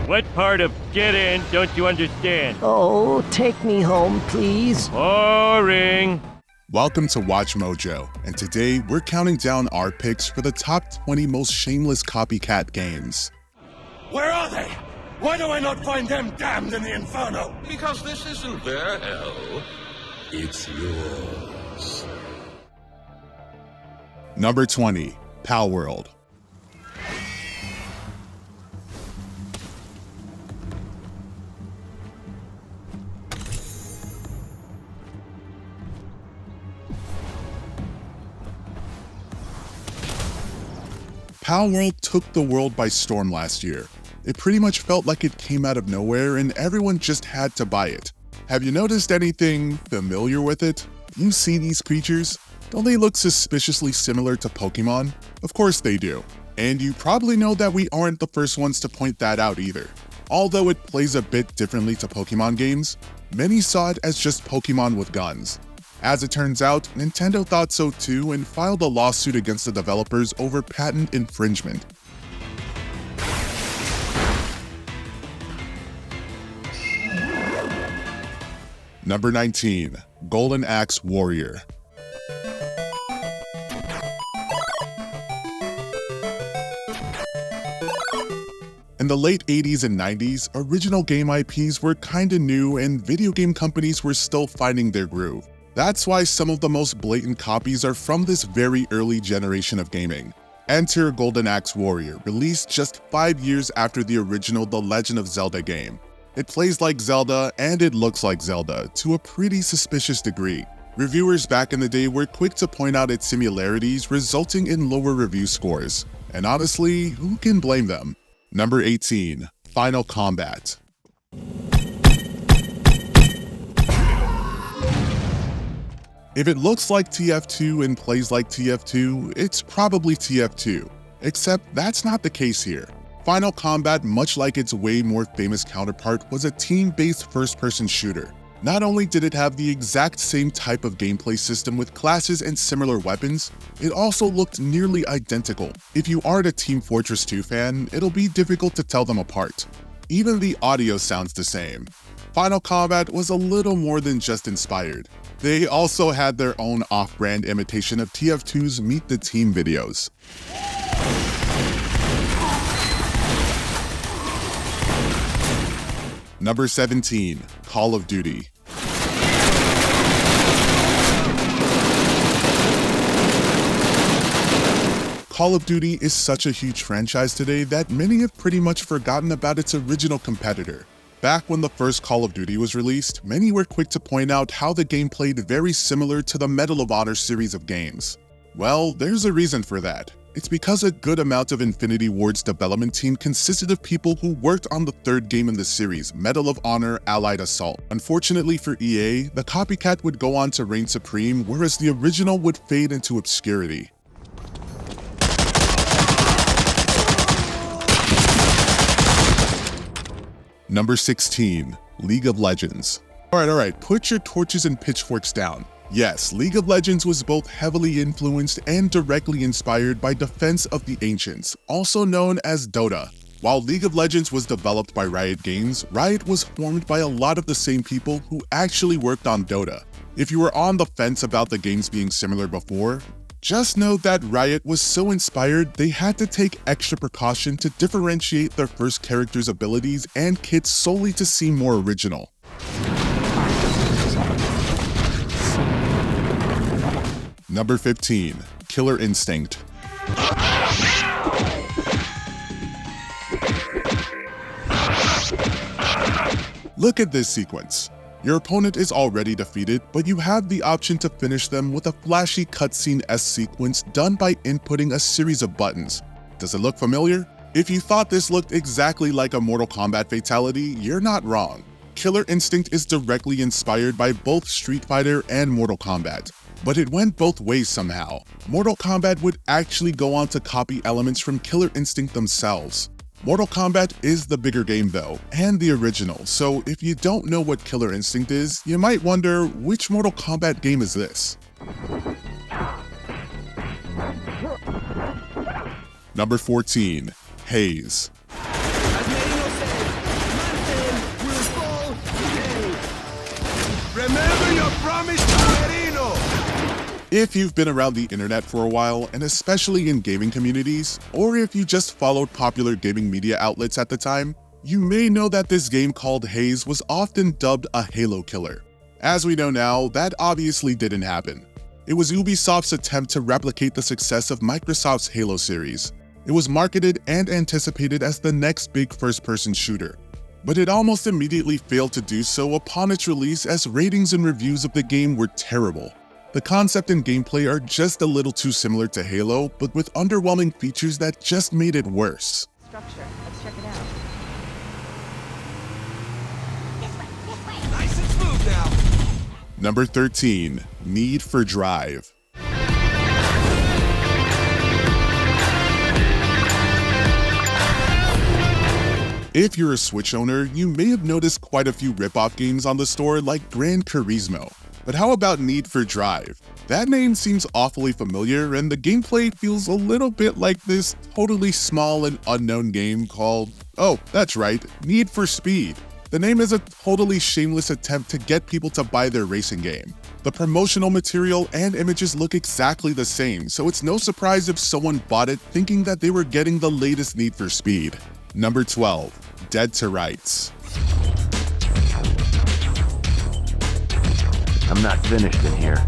What part of get in don't you understand? Oh, take me home, please. Boring. Welcome to WatchMojo, and today we're counting down our picks for the top 20 most shameless copycat games. Where are they? Why do I not find them damned in the Inferno? Because this isn't their hell, it's yours. Number 20, Palworld. Palworld took the world by storm last year. It pretty much felt like it came out of nowhere and everyone just had to buy it. Have you noticed anything familiar with it? You see these creatures? Don't they look suspiciously similar to Pokemon? Of course they do. And you probably know that we aren't the first ones to point that out either. Although it plays a bit differently to Pokemon games, many saw it as just Pokemon with guns. As it turns out, Nintendo thought so too and filed a lawsuit against the developers over patent infringement. Number 19, Golden Axe Warrior. In the late 80s and 90s, original game IPs were kinda new and video game companies were still finding their groove. That's why some of the most blatant copies are from this very early generation of gaming. Enter Golden Axe Warrior, released just 5 years after the original The Legend of Zelda game. It plays like Zelda and it looks like Zelda, to a pretty suspicious degree. Reviewers back in the day were quick to point out its similarities, resulting in lower review scores. And honestly, who can blame them? Number 18, Final Combat. If it looks like TF2 and plays like TF2, it's probably TF2. Except that's not the case here. Final Combat, much like its way more famous counterpart, was a team-based first-person shooter. Not only did it have the exact same type of gameplay system with classes and similar weapons, it also looked nearly identical. If you aren't a Team Fortress 2 fan, it'll be difficult to tell them apart. Even the audio sounds the same. Final Combat was a little more than just inspired. They also had their own off-brand imitation of TF2's Meet the Team videos. Number 17, Call of Duty. Call of Duty is such a huge franchise today that many have pretty much forgotten about its original competitor. Back when the first Call of Duty was released, many were quick to point out how the game played very similar to the Medal of Honor series of games. Well, there's a reason for that. It's because a good amount of Infinity Ward's development team consisted of people who worked on the third game in the series, Medal of Honor Allied Assault. Unfortunately for EA, the copycat would go on to reign supreme, whereas the original would fade into obscurity. Number 16, League of Legends. Alright, put your torches and pitchforks down. Yes, League of Legends was both heavily influenced and directly inspired by Defense of the Ancients, also known as Dota. While League of Legends was developed by Riot Games, Riot was formed by a lot of the same people who actually worked on Dota. If you were on the fence about the games being similar before, just know that Riot was so inspired they had to take extra precaution to differentiate their first character's abilities and kits solely to seem more original. Number 15, Killer Instinct. Look at this sequence. Your opponent is already defeated, but you have the option to finish them with a flashy cutscene-esque sequence done by inputting a series of buttons. Does it look familiar? If you thought this looked exactly like a Mortal Kombat fatality, you're not wrong. Killer Instinct is directly inspired by both Street Fighter and Mortal Kombat. But it went both ways somehow. Mortal Kombat would actually go on to copy elements from Killer Instinct themselves. Mortal Kombat is the bigger game though, and the original, so if you don't know what Killer Instinct is, you might wonder, which Mortal Kombat game is this? Number 14, Haze. If you've been around the internet for a while, and especially in gaming communities, or if you just followed popular gaming media outlets at the time, you may know that this game called Haze was often dubbed a Halo killer. As we know now, that obviously didn't happen. It was Ubisoft's attempt to replicate the success of Microsoft's Halo series. It was marketed and anticipated as the next big first-person shooter, but it almost immediately failed to do so upon its release as ratings and reviews of the game were terrible. The concept and gameplay are just a little too similar to Halo, but with underwhelming features that just made it worse. Structure. Let's check it out. Nice and smooth now. Number 13. Need for Drive. If you're a Switch owner, you may have noticed quite a few ripoff games on the store like Gran Turismo. But how about Need for Drive? That name seems awfully familiar, and the gameplay feels a little bit like this totally small and unknown game called, oh, that's right, Need for Speed. The name is a totally shameless attempt to get people to buy their racing game. The promotional material and images look exactly the same, so it's no surprise if someone bought it thinking that they were getting the latest Need for Speed. Number 12. Dead to Rights. I'm not finished in here.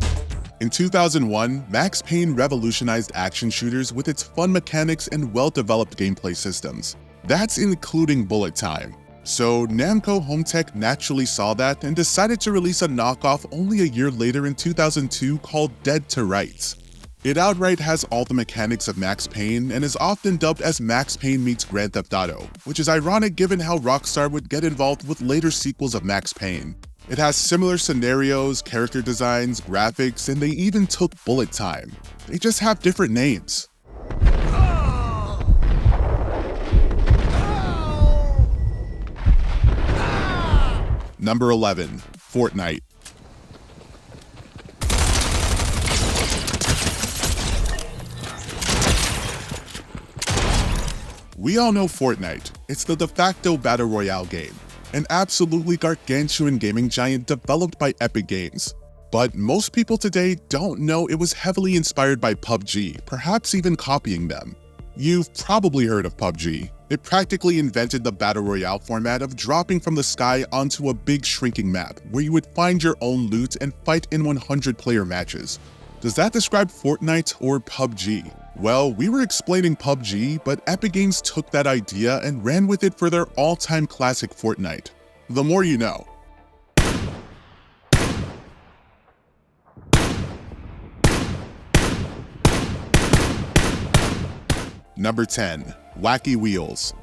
In 2001, Max Payne revolutionized action shooters with its fun mechanics and well-developed gameplay systems. That's including bullet time. So Namco Home Tech naturally saw that and decided to release a knockoff only a year later in 2002 called Dead to Rights. It outright has all the mechanics of Max Payne and is often dubbed as Max Payne meets Grand Theft Auto, which is ironic given how Rockstar would get involved with later sequels of Max Payne. It has similar scenarios, character designs, graphics, and they even took bullet time. They just have different names. Number 11. Fortnite. We all know Fortnite. It's the de facto battle royale game, an absolutely gargantuan gaming giant developed by Epic Games. But most people today don't know it was heavily inspired by PUBG, perhaps even copying them. You've probably heard of PUBG. It practically invented the battle royale format of dropping from the sky onto a big shrinking map where you would find your own loot and fight in 100-player matches. Does that describe Fortnite or PUBG? Well, we were explaining PUBG, but Epic Games took that idea and ran with it for their all-time classic Fortnite. The more you know. Number 10. Wacky Wheels.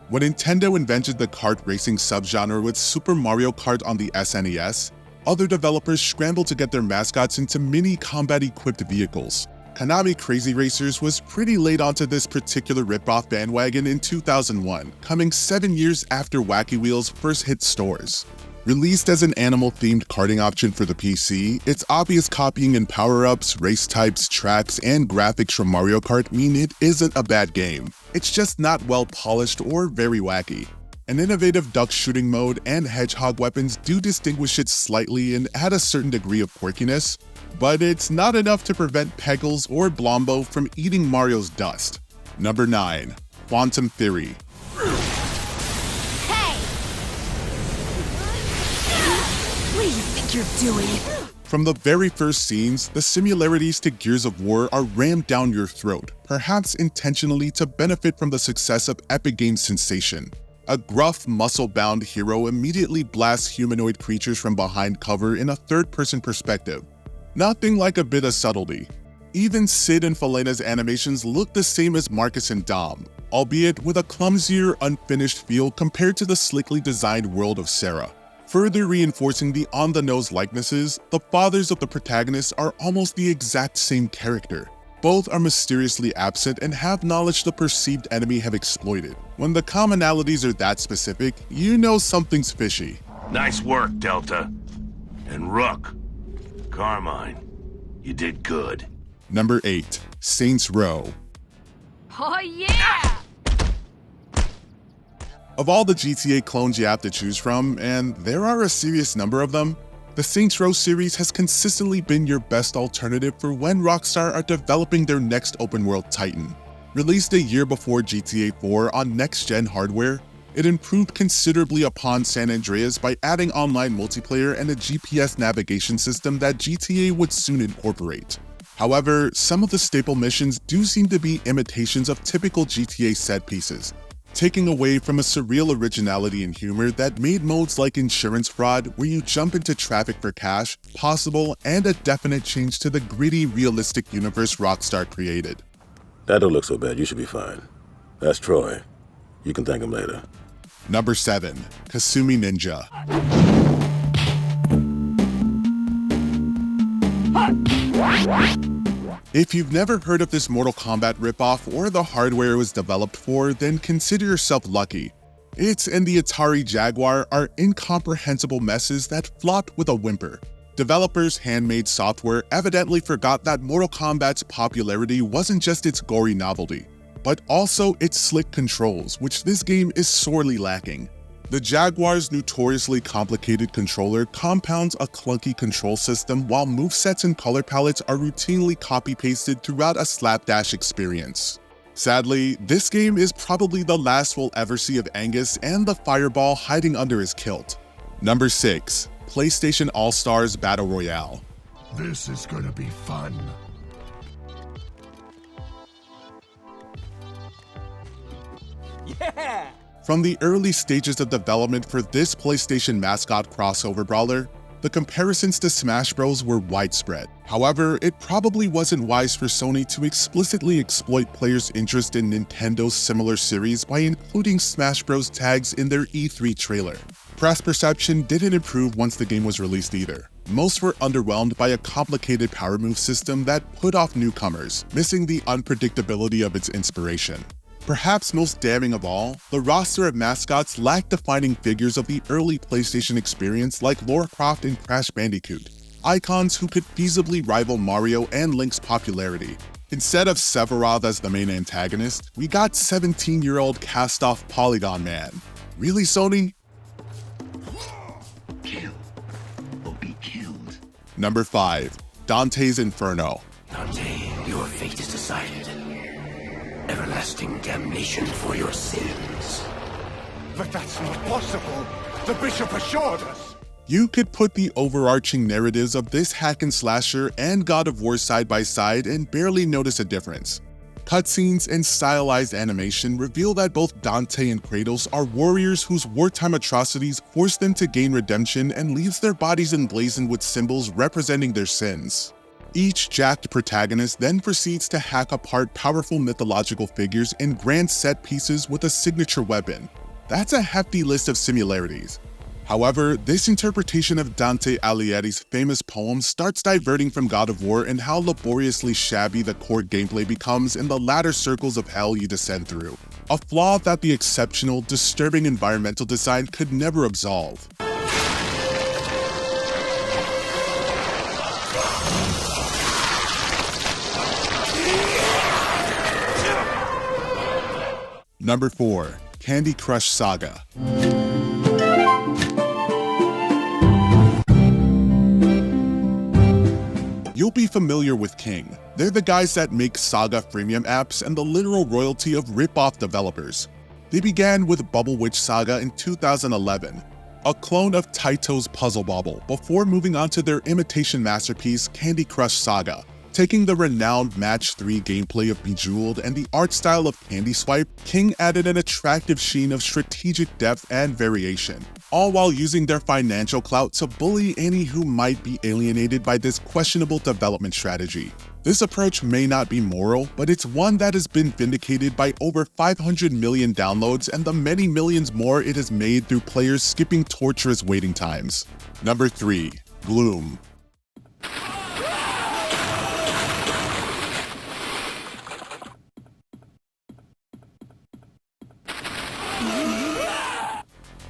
When Nintendo invented the kart racing subgenre with Super Mario Kart on the SNES, other developers scrambled to get their mascots into mini combat-equipped vehicles. Konami Crazy Racers was pretty late onto this particular ripoff bandwagon in 2001, coming 7 years after Wacky Wheels first hit stores. Released as an animal-themed karting option for the PC, its obvious copying in power-ups, race types, tracks, and graphics from Mario Kart mean it isn't a bad game. It's just not well-polished or very wacky. An innovative duck shooting mode and hedgehog weapons do distinguish it slightly and add a certain degree of quirkiness, but it's not enough to prevent Peggles or Blombo from eating Mario's dust. Number 9. Quantum Theory. What do you think you're doing? From the very first scenes, the similarities to Gears of War are rammed down your throat, perhaps intentionally to benefit from the success of Epic Games' sensation. A gruff, muscle-bound hero immediately blasts humanoid creatures from behind cover in a third-person perspective. Nothing like a bit of subtlety. Even Sid and Falena's animations look the same as Marcus and Dom, albeit with a clumsier, unfinished feel compared to the slickly designed world of Sarah. Further reinforcing the on-the-nose likenesses, the fathers of the protagonists are almost the exact same character. Both are mysteriously absent and have knowledge the perceived enemy have exploited. When the commonalities are that specific, you know something's fishy. Nice work, Delta. And Rook, Carmine, you did good. Number 8. Saints Row. Oh yeah! Of all the GTA clones you have to choose from, and there are a serious number of them, the Saints Row series has consistently been your best alternative for when Rockstar are developing their next open-world titan. Released a year before GTA 4 on next-gen hardware, it improved considerably upon San Andreas by adding online multiplayer and a GPS navigation system that GTA would soon incorporate. However, some of the staple missions do seem to be imitations of typical GTA set pieces, taking away from a surreal originality and humor that made modes like insurance fraud, where you jump into traffic for cash, possible, and a definite change to the gritty, realistic universe Rockstar created. That don't look so bad, you should be fine. That's Troy. You can thank him later. Number 7. Kasumi Ninja. If you've never heard of this Mortal Kombat ripoff or the hardware it was developed for, then consider yourself lucky. It and the Atari Jaguar are incomprehensible messes that flopped with a whimper. Developers' handmade software evidently forgot that Mortal Kombat's popularity wasn't just its gory novelty, but also its slick controls, which this game is sorely lacking. The Jaguar's notoriously complicated controller compounds a clunky control system, while movesets and color palettes are routinely copy-pasted throughout a slapdash experience. Sadly, this game is probably the last we'll ever see of Angus and the fireball hiding under his kilt. Number 6. PlayStation All-Stars Battle Royale. This is gonna be fun. From the early stages of development for this PlayStation mascot crossover brawler, the comparisons to Smash Bros were widespread. However, it probably wasn't wise for Sony to explicitly exploit players' interest in Nintendo's similar series by including Smash Bros tags in their E3 trailer. Press perception didn't improve once the game was released either. Most were underwhelmed by a complicated power move system that put off newcomers, missing the unpredictability of its inspiration. Perhaps most damning of all, the roster of mascots lacked defining figures of the early PlayStation experience like Lara Croft and Crash Bandicoot, icons who could feasibly rival Mario and Link's popularity. Instead of Sephiroth as the main antagonist, we got 17-year-old cast-off Polygon Man. Really, Sony? Kill or be killed. Number 5. Dante's Inferno. Dante, your fate is decided. Everlasting damnation for your sins. But that's not possible. The bishop assured us. You could put the overarching narratives of this hack and slasher and God of War side by side and barely notice a difference. Cutscenes and stylized animation reveal that both Dante and Kratos are warriors whose wartime atrocities force them to gain redemption and leaves their bodies emblazoned with symbols representing their sins. Each jacked protagonist then proceeds to hack apart powerful mythological figures in grand set pieces with a signature weapon. That's a hefty list of similarities. However, this interpretation of Dante Alighieri's famous poem starts diverting from God of War and how laboriously shabby the core gameplay becomes in the latter circles of hell you descend through. A flaw that the exceptional, disturbing environmental design could never absolve. Number 4. Candy Crush Saga. You'll be familiar with King. They're the guys that make Saga freemium apps and the literal royalty of rip-off developers. They began with Bubble Witch Saga in 2011, a clone of Taito's Puzzle Bobble, before moving on to their imitation masterpiece Candy Crush Saga. Taking the renowned Match 3 gameplay of Bejeweled and the art style of Candy Swipe, King added an attractive sheen of strategic depth and variation, all while using their financial clout to bully any who might be alienated by this questionable development strategy. This approach may not be moral, but it's one that has been vindicated by over 500 million downloads and the many millions more it has made through players skipping torturous waiting times. Number 3. Gloom.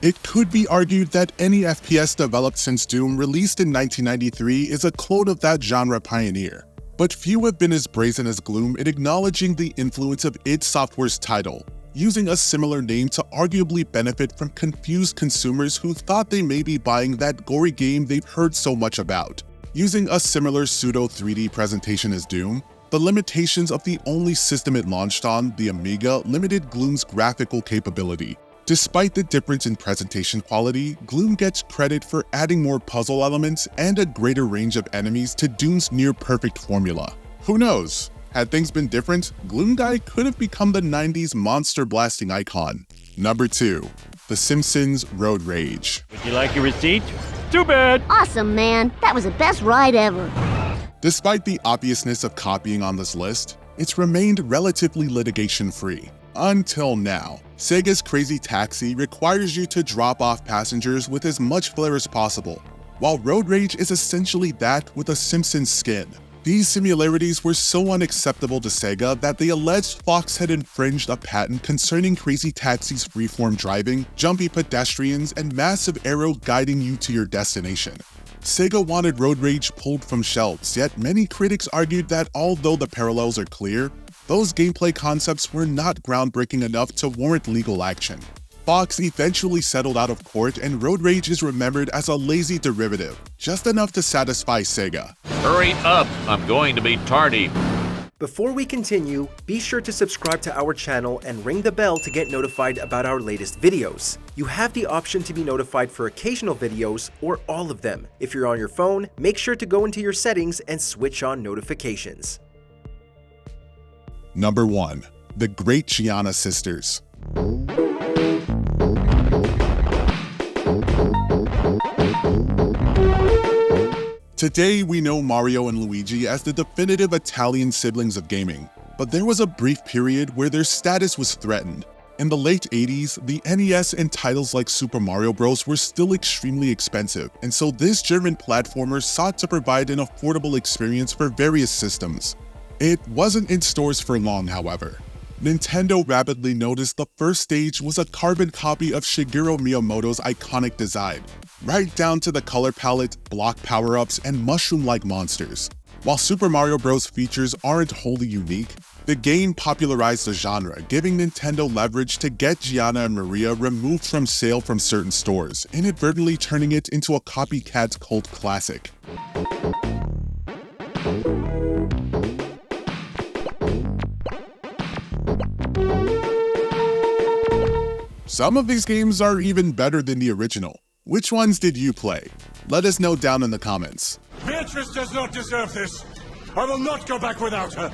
It could be argued that any FPS developed since Doom, released in 1993, is a clone of that genre pioneer. But few have been as brazen as Gloom in acknowledging the influence of id Software's title. using a similar name to arguably benefit from confused consumers who thought they may be buying that gory game they've heard so much about. Using a similar pseudo 3D presentation as Doom, the limitations of the only system it launched on, the Amiga, limited Gloom's graphical capability. Despite the difference in presentation quality, Gloom gets credit for adding more puzzle elements and a greater range of enemies to Doom's near-perfect formula. Who knows? Had things been different, Gloom Guy could have become the 90s monster blasting icon. Number 2. The Simpsons Road Rage. Would you like your receipt? Too bad. Awesome, man. That was the best ride ever. Despite the obviousness of copying on this list, it's remained relatively litigation-free. Until now. Sega's Crazy Taxi requires you to drop off passengers with as much flair as possible, while Road Rage is essentially that with a Simpsons skin. These similarities were so unacceptable to Sega that they alleged Fox had infringed a patent concerning Crazy Taxi's freeform driving, jumpy pedestrians, and massive arrow guiding you to your destination. Sega wanted Road Rage pulled from shelves, yet many critics argued that although the parallels are clear, those gameplay concepts were not groundbreaking enough to warrant legal action. Fox eventually settled out of court, and Road Rage is remembered as a lazy derivative, just enough to satisfy Sega. Hurry up, I'm going to be tardy. Before we continue, be sure to subscribe to our channel and ring the bell to get notified about our latest videos. You have the option to be notified for occasional videos or all of them. If you're on your phone, make sure to go into your settings and switch on notifications. Number 1. The Great Giana Sisters. Today, we know Mario and Luigi as the definitive Italian siblings of gaming, but there was a brief period where their status was threatened. In the late 80s, the NES and titles like Super Mario Bros. Were still extremely expensive, and so this German platformer sought to provide an affordable experience for various systems. It wasn't in stores for long, however. Nintendo rapidly noticed the first stage was a carbon copy of Shigeru Miyamoto's iconic design, right down to the color palette, block power-ups, and mushroom-like monsters. While Super Mario Bros. Features aren't wholly unique, the game popularized the genre, giving Nintendo leverage to get Giana and Maria removed from sale from certain stores, inadvertently turning it into a copycat cult classic. Some of these games are even better than the original. Which ones did you play? Let us know down in the comments. Beatrice does not deserve this. I will not go back without her.